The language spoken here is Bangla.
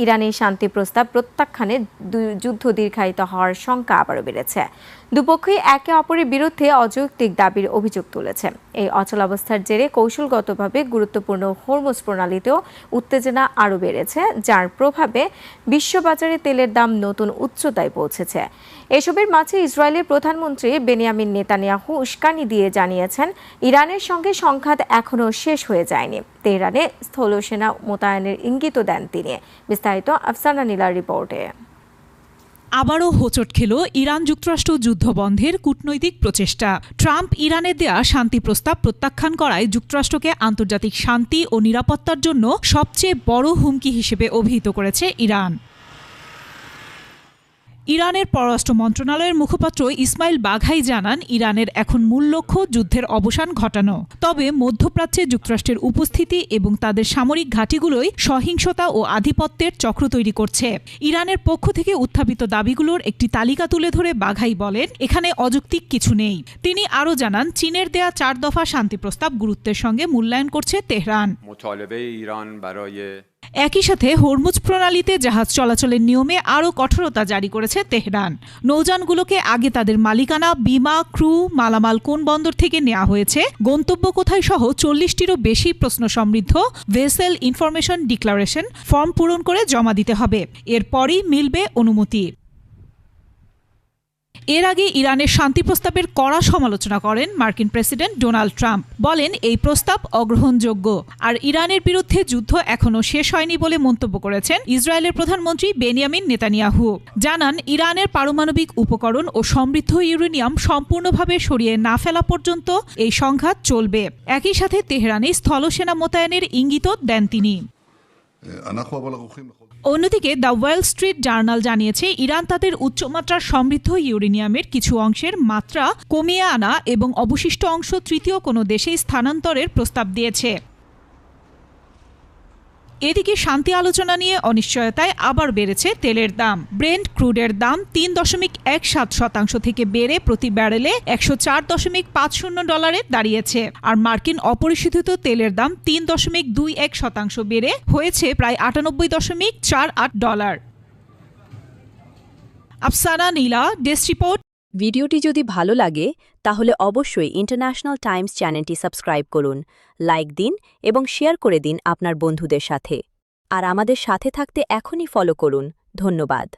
ইরানের শান্তি প্রস্তাব প্রত্যাখ্যানে যুদ্ধ দীর্ঘায়িত হওয়ার শঙ্কা আবারও বেড়েছে। দুপক্ষই একে অপরের বিরুদ্ধে অযৌক্তিক দাবির অভিযোগ তুলেছে। এই অচলাবস্থার জেরে কৌশলগতভাবে গুরুত্বপূর্ণ হরমুজ প্রণালীতেও উত্তেজনা আরও বেড়েছে, যার প্রভাবে বিশ্ববাজারে তেলের দাম নতুন উচ্চতায় পৌঁছেছে। এসবের মাঝে ইসরায়েলের প্রধানমন্ত্রী বেনিয়ামিন নেতানিয়াহু উস্কানি দিয়ে জানিয়েছেন, ইরানের সঙ্গে সংঘাত এখনও শেষ হয়ে যায়নি। তেহরানে স্থলসেনা মোতায়েনের ইঙ্গিতও দেন তিনি। বিস্তারিত আফসানা নীলার রিপোর্টে। আবারও হোঁচট খেল ইরান যুক্তরাষ্ট্র যুদ্ধবন্ধের কূটনৈতিক প্রচেষ্টা। ট্রাম্প ইরানের দেয়া শান্তি প্রস্তাব প্রত্যাখ্যান করায় যুক্তরাষ্ট্রকে আন্তর্জাতিক শান্তি ও নিরাপত্তার জন্য সবচেয়ে বড় হুমকি হিসেবে অভিহিত করেছে ইরান। ইরানের পররাষ্ট্র মন্ত্রণালয়ের মুখপাত্র ইসমাইল বাঘাই জানান, ইরানের এখন মূল লক্ষ্য যুদ্ধের অবসান ঘটানো। তবে মধ্যপ্রাচ্যে যুক্তরাষ্ট্রের উপস্থিতি এবং তাদের সামরিক ঘাঁটিগুলোই সহিংসতা ও আধিপত্যের চক্র তৈরি করছে। ইরানের পক্ষ থেকে উত্থাপিত দাবিগুলোর একটি তালিকা তুলে ধরে বাঘাই বলেন, এখানে অযৌক্তিক কিছু নেই। তিনি আরও জানান, চীনের দেয়া 4 দফা শান্তি প্রস্তাব গুরুত্বের সঙ্গে মূল্যায়ন করছে তেহরান। একই সাথে হরমুজ প্রণালীতে জাহাজ চলাচলের নিয়মে আরও কঠোরতা জারি করেছে তেহরান। নৌযানগুলোকে আগে তাদের মালিকানা, বিমা, ক্রু, মালামাল কোন বন্দর থেকে নেওয়া হয়েছে, গন্তব্য কোথায় সহ 40টিরও বেশি প্রশ্ন সমৃদ্ধ ভেসেল ইনফরমেশন ডিক্লারেশন ফর্ম পূরণ করে জমা দিতে হবে। এরপরই মিলবে অনুমতি। এর আগে ইরানের শান্তি প্রস্তাবের কড়া সমালোচনা করেন মার্কিন প্রেসিডেন্ট ডোনাল্ড ট্রাম্প। বলেন, এই প্রস্তাব অগ্রহণযোগ্য। আর ইরানের বিরুদ্ধে যুদ্ধ এখনও শেষ হয়নি বলে মন্তব্য করেছেন ইসরায়েলের প্রধানমন্ত্রী বেনিয়ামিন নেতানিয়াহু। জানান, ইরানের পারমাণবিক উপকরণ ও সমৃদ্ধ ইউরেনিয়াম সম্পূর্ণভাবে সরিয়ে না ফেলা পর্যন্ত এই সংঘাত চলবে। একই সাথে তেহরানে স্থলসেনা মোতায়েনের ইঙ্গিতও দেন তিনি। অন্যদিকে দ্য ওয়াল স্ট্রিট জার্নাল জানিয়েছে, ইরান তাদের উচ্চমাত্রার সমৃদ্ধ ইউরেনিয়ামের কিছু অংশের মাত্রা কমিয়ে আনা এবং অবশিষ্ট অংশ তৃতীয় কোনো দেশে স্থানান্তরের প্রস্তাব দিয়েছে। এদিকে শান্তি আলোচনা নিয়ে অনিশ্চয়তায় আবার বেড়েছে তেলের দাম। ব্রেন্ট ক্রুডের দাম 3.17% থেকে বেড়ে প্রতি ব্যারেলে $104.50 দাঁড়িয়েছে। আর মার্কিন অপরিশোধিত তেলের দাম 3.21% বেড়ে হয়েছে প্রায় $98.48। আফসানা নীলা, ডেস্ক রিপোর্ট। ভিডিওটি যদি ভালো লাগে তাহলে অবশ্যই ইন্টারন্যাশনাল টাইমস চ্যানেলটি সাবস্ক্রাইব করুন, লাইক দিন এবং শেয়ার করে দিন আপনার বন্ধুদের সাথে। আর আমাদের সাথে থাকতে এখনই ফলো করুন। ধন্যবাদ।